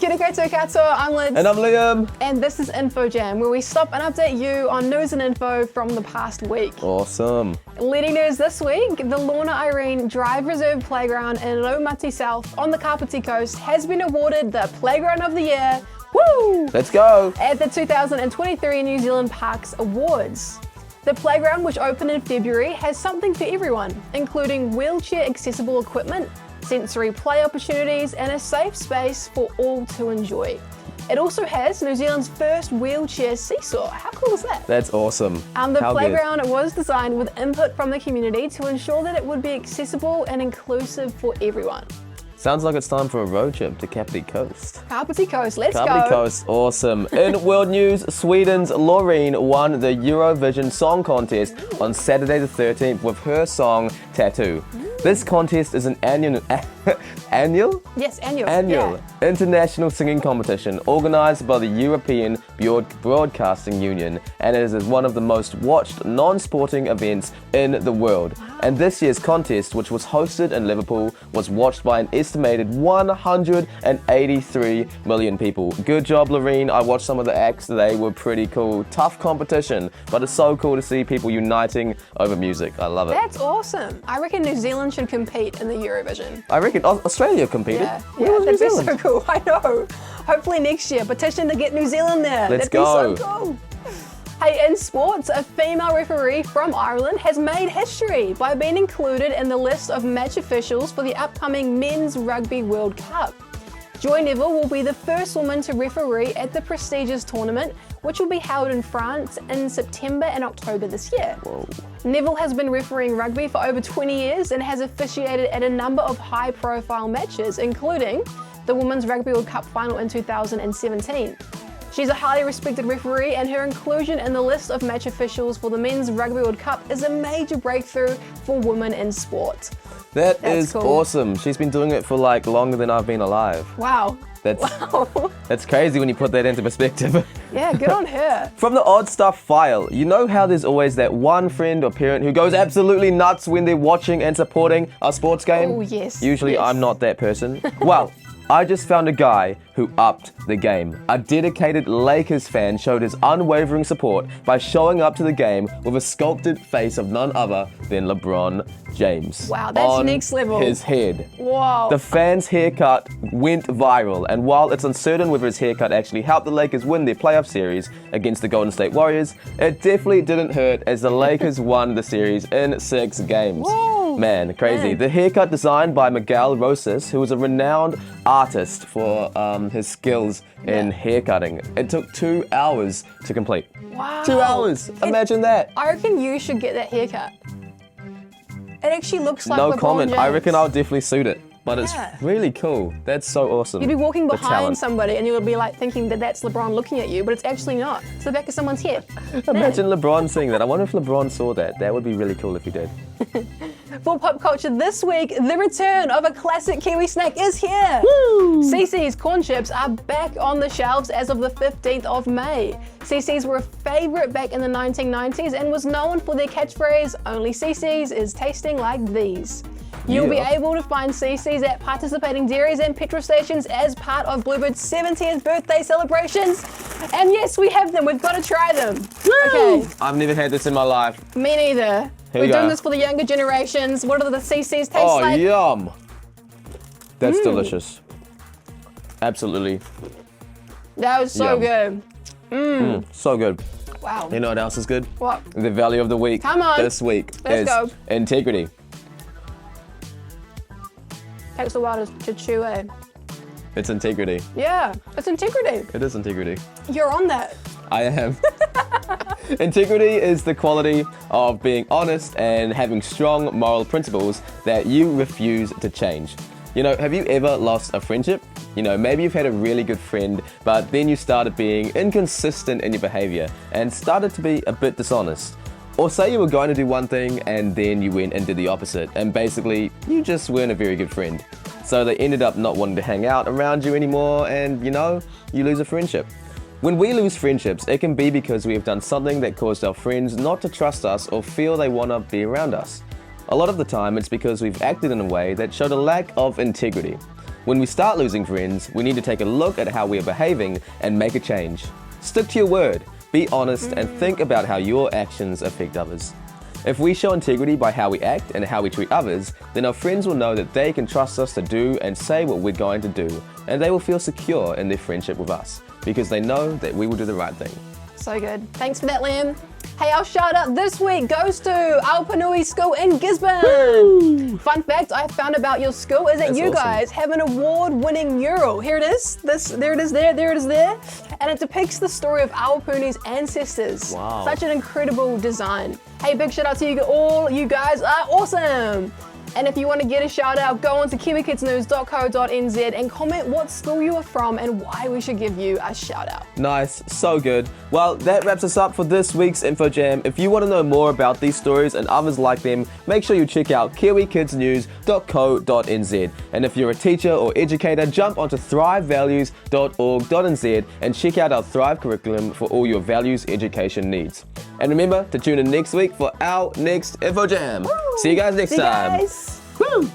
Kia ora koutou katoa, I'm Liz. And I'm Liam. And this is InfoJam, where we stop and update you on news and info from the past week. Awesome. Leading news this week, the Lorna Irene Drive Reserve Playground in Raumati South on the Kapiti Coast has been awarded the Playground of the Year. Woo! Let's go. At the 2023 New Zealand Parks Awards. The playground, which opened in February, has something for everyone, including wheelchair accessible equipment, sensory play opportunities, and a safe space for all to enjoy. It also has New Zealand's first wheelchair seesaw. How cool is that? That's awesome. The How playground was designed with input from the community to ensure that it would be accessible and inclusive for everyone. Sounds like it's time for a road trip to Kapiti Coast. Kapiti Coast, let's Kapiti go. Coast, awesome. In world news, Sweden's Loreen won the Eurovision Song Contest on Saturday the 13th with her song Tattoo. This contest is an annual Yes, annual. Annual Yeah. international singing competition organised by the European Broadcasting Union, and it is one of the most watched non-sporting events in the world. And this year's contest, which was hosted in Liverpool, was watched by an estimated 183 million people. Good job, Loreen. I watched some of the acts. They were pretty cool. Tough competition, but it's so cool to see people uniting over music. I love it. That's awesome. I reckon New Zealand should compete in the Eurovision. I reckon Australia competed. Yeah, Where was New that'd be Zealand? so cool. I know. Hopefully next year, petition to get New Zealand there. Let's That'd go. be so cool. Hey, in sports, a female referee from Ireland has made history by being included in the list of match officials for the upcoming Men's Rugby World Cup. Joy Neville will be the first woman to referee at the prestigious tournament, which will be held in France in September and October this year. Whoa. Neville has been refereeing rugby for over 20 years and has officiated at a number of high-profile matches, including the Women's Rugby World Cup final in 2017. She's a highly respected referee, and her inclusion in the list of match officials for the Men's Rugby World Cup is a major breakthrough for women in sport. That's That's cool. awesome. She's been doing it for like longer than I've been alive. Wow. That's that's crazy when you put that into perspective. Yeah, good on her. From the Odd Stuff file, you know how there's always that one friend or parent who goes absolutely nuts when they're watching and supporting a sports game? Oh, yes. Usually yes. I'm not that person. Well, I just found a guy who upped the game. A dedicated Lakers fan showed his unwavering support by showing up to the game with a sculpted face of none other than LeBron James. Wow, that's on next level. his head. Wow. The fan's haircut went viral, and while it's uncertain whether his haircut actually helped the Lakers win their playoff series against the Golden State Warriors, it definitely didn't hurt as the Lakers won the series in 6 games. Whoa. Man, crazy. Man. The haircut designed by Miguel Rosas, who was a renowned artist for his skills in haircutting. It took 2 hours to complete. Wow. 2 hours. Imagine that. I reckon you should get that haircut. It actually looks like No LeBron comment. I James. reckon I'll definitely suit it. But it's Yeah. really cool. That's so awesome. You'd be walking The behind talent. somebody and you would be like thinking that that's LeBron looking at you, but it's actually not. It's the back of someone's head. Imagine LeBron seeing that. I wonder if LeBron saw that. That would be really cool if he did. For pop culture this week, the return of a classic Kiwi snack is here. CC's corn chips are back on the shelves as of the 15th of May. CC's were a favourite back in the 1990s and was known for their catchphrase, "Only CC's is tasting like these." You'll be Yeah. able to find CC's at participating dairies and petrol stations as part of Bluebird's 70th birthday celebrations. And yes, we have them. We've got to try them. Okay, I've never had this in my life. me neither. Here We're you doing go. this for the younger generations. What do the CC's taste Oh, like? yum. That's delicious. Absolutely. That was so Yum. good. So good. Wow. You know what else is good? What? The value of the week. Come on. This week Let's is go. integrity. Takes a while to chew, eh? It's integrity. Yeah, it's integrity. It is integrity. You're on that. I am. Integrity is the quality of being honest and having strong moral principles that you refuse to change. You know, have you ever lost a friendship? You know, maybe you've had a really good friend, but then you started being inconsistent in your behavior and started to be a bit dishonest. Or say you were going to do one thing and then you went and did the opposite, and basically you just weren't a very good friend. So they ended up not wanting to hang out around you anymore, and you know, you lose a friendship. When we lose friendships, it can be because we have done something that caused our friends not to trust us or feel they want to be around us. A lot of the time, it's because we've acted in a way that showed a lack of integrity. When we start losing friends, we need to take a look at how we are behaving and make a change. Stick to your word, be honest, and think about how your actions affect others. If we show integrity by how we act and how we treat others, then our friends will know that they can trust us to do and say what we're going to do, and they will feel secure in their friendship with us because they know that we will do the right thing. So good. Thanks for that, Liam. Hey, our shout out this week goes to Aopanui School in Gisborne. Woo! Fun fact I found about your school is that That's you awesome. guys have an award-winning mural. Here it is. There it is there. And it depicts the story of Aopunui's ancestors. Wow. Such an incredible design. Hey, big shout out to you all. You guys are awesome. And if you want to get a shout out, go on to kiwikidsnews.co.nz and comment what school you are from and why we should give you a shout out. Nice, so good. Well, that wraps us up for this week's Info Jam. If you want to know more about these stories and others like them, make sure you check out kiwikidsnews.co.nz. And if you're a teacher or educator, jump onto thrivevalues.org.nz and check out our Thrive curriculum for all your values education needs. And remember to tune in next week for our next Info Jam. See you guys next See you time. guys. Woo!